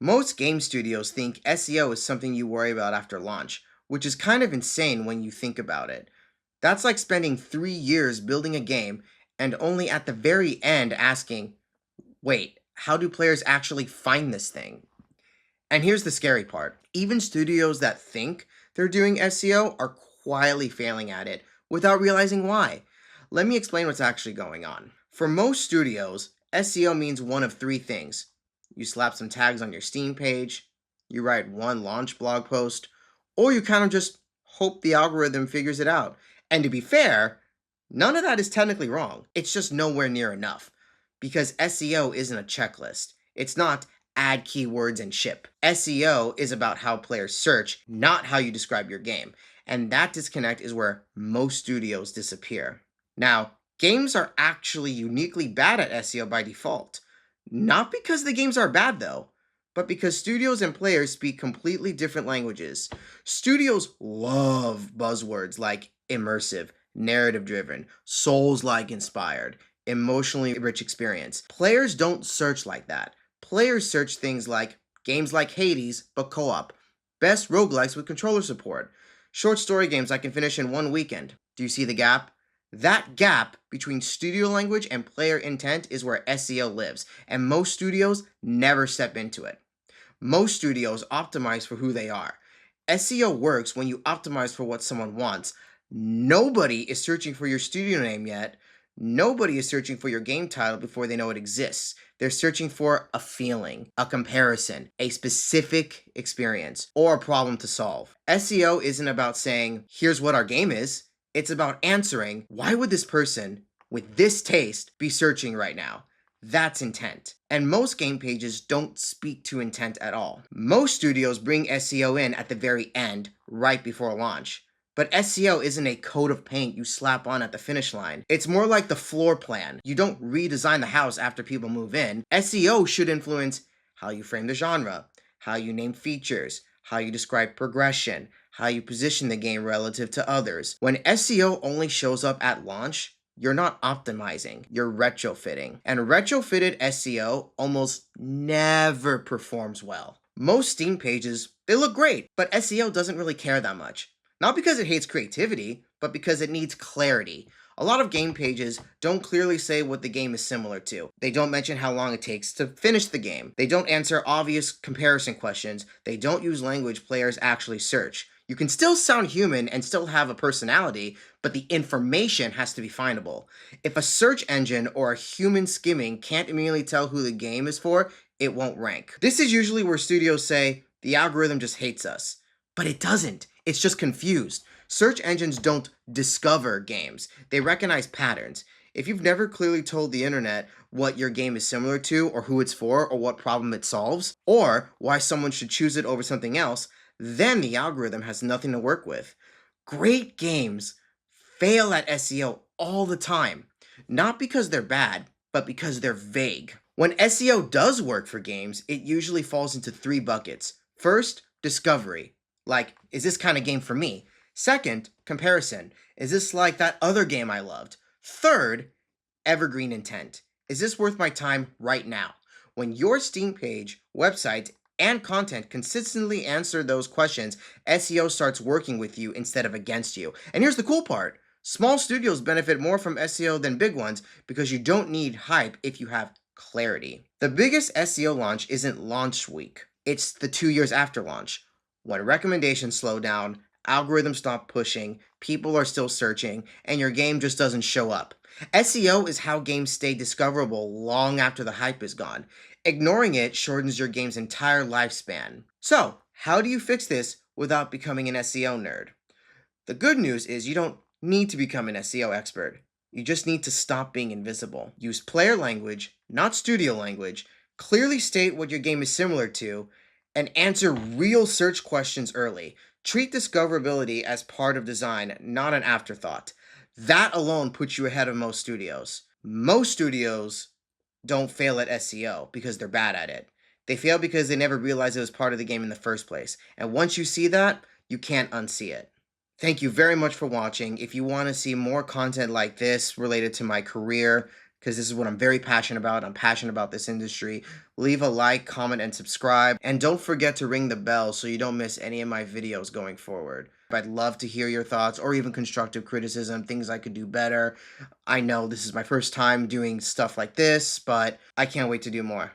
Most game studios think SEO is something you worry about after launch, which is kind of insane when you think about it. That's like spending 3 years building a game and only at the very end asking, wait, how do players actually find this thing? And here's the scary part. Even studios that think they're doing SEO are quietly failing at it without realizing why. Let me explain what's actually going on. For most studios, SEO means one of three things. You slap some tags on your Steam page, you write one launch blog post, or you kind of just hope the algorithm figures it out. And to be fair, none of that is technically wrong. It's just nowhere near enough. Because SEO isn't a checklist. It's not add keywords and ship. SEO is about how players search, not how you describe your game. And that disconnect is where most studios disappear. Now, games are actually uniquely bad at SEO by default. Not because the games are bad though, but because studios and players speak completely different languages. Studios love buzzwords like immersive, narrative driven, Souls-like inspired, emotionally rich experience. Players don't search like that. Players search things like games like Hades, but co-op, best roguelikes with controller support, short story games I can finish in one weekend. Do you see the gap? That gap between studio language and player intent is where SEO lives, and most studios never step into it. Most studios optimize for who they are. SEO works when you optimize for what someone wants. Nobody is searching for your studio name yet. Nobody is searching for your game title before they know it exists. They're searching for a feeling, a comparison, a specific experience, or a problem to solve. SEO isn't about saying, here's what our game is. It's about answering, why would this person with this taste be searching right now? That's intent. And most game pages don't speak to intent at all. Most studios bring SEO in at the very end, right before launch. But SEO isn't a coat of paint you slap on at the finish line. It's more like the floor plan. You don't redesign the house after people move in. SEO should influence how you frame the genre, how you name features, how you describe progression, how you position the game relative to others. When SEO only shows up at launch, you're not optimizing, you're retrofitting. And retrofitted SEO almost never performs well. Most Steam pages, they look great, but SEO doesn't really care that much. Not because it hates creativity, but because it needs clarity. A lot of game pages don't clearly say what the game is similar to. They don't mention how long it takes to finish the game. They don't answer obvious comparison questions. They don't use language players actually search. You can still sound human and still have a personality, but the information has to be findable. If a search engine or a human skimming can't immediately tell who the game is for, it won't rank. This is usually where studios say, the algorithm just hates us. But it doesn't. It's just confused. Search engines don't discover games. They recognize patterns. If you've never clearly told the internet what your game is similar to, or who it's for, or what problem it solves, or why someone should choose it over something else, then the algorithm has nothing to work with. Great games fail at SEO all the time. Not because they're bad, but because they're vague. When SEO does work for games, it usually falls into three buckets. First, discovery. Like, is this kind of game for me? Second, comparison. Is this like that other game I loved? Third, evergreen intent. Is this worth my time right now? When your Steam page, website, and content consistently answer those questions, SEO starts working with you instead of against you. And here's the cool part. Small studios benefit more from SEO than big ones because you don't need hype if you have clarity. The biggest SEO launch isn't launch week. It's the 2 years after launch. When recommendations slow down, algorithms stop pushing, people are still searching, and your game just doesn't show up. SEO is how games stay discoverable long after the hype is gone. Ignoring it shortens your game's entire lifespan. So, how do you fix this without becoming an SEO nerd? The good news is you don't need to become an SEO expert. You just need to stop being invisible. Use player language, not studio language. Clearly state what your game is similar to, and answer real search questions early. Treat discoverability as part of design, not an afterthought. That alone puts you ahead of most studios. Most studios don't fail at SEO because they're bad at it. They fail because they never realized it was part of the game in the first place. And once you see that, you can't unsee it. Thank you very much for watching. If you want to see more content like this related to my career, because this is what I'm very passionate about. I'm passionate about this industry. Leave a like, comment, and subscribe. And don't forget to ring the bell so you don't miss any of my videos going forward. I'd love to hear your thoughts or even constructive criticism, things I could do better. I know this is my first time doing stuff like this, but I can't wait to do more.